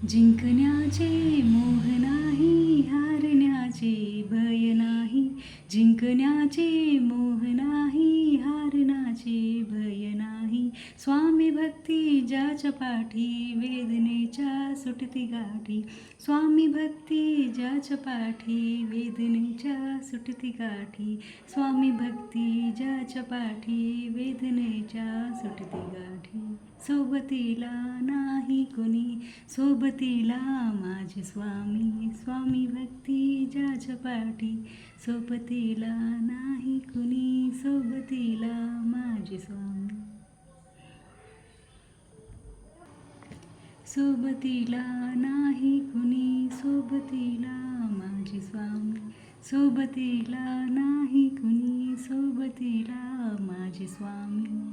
जिंकण्याचे मोह नाही, हारण्याचे भय नाही. जिंकण्याचे मोह नाही, हारण्याचे भय नाही. स्वामी भक्ती ज्याच्या पाठी, वेदनेच्या सुटती गाठी. स्वामी भक्ती ज्याच्या पाठी, वेदनेच्या सुटती गाठी. स्वामी भक्ती ज्याच्या पाठी, वेदनेच्या सुटती गाठी. सोबतीला नाही कोणी, सोबतीला माझे स्वामी. स्वामी भक्ती ज्याच्या पाठी, सोबतीला नाही कुणी, सोबतीला माझे स्वामी. सोबतीला नाही कुणी, सोबतीला माझे स्वामी. सोबतीला नाही कुणी, सोबतीला माझे स्वामी.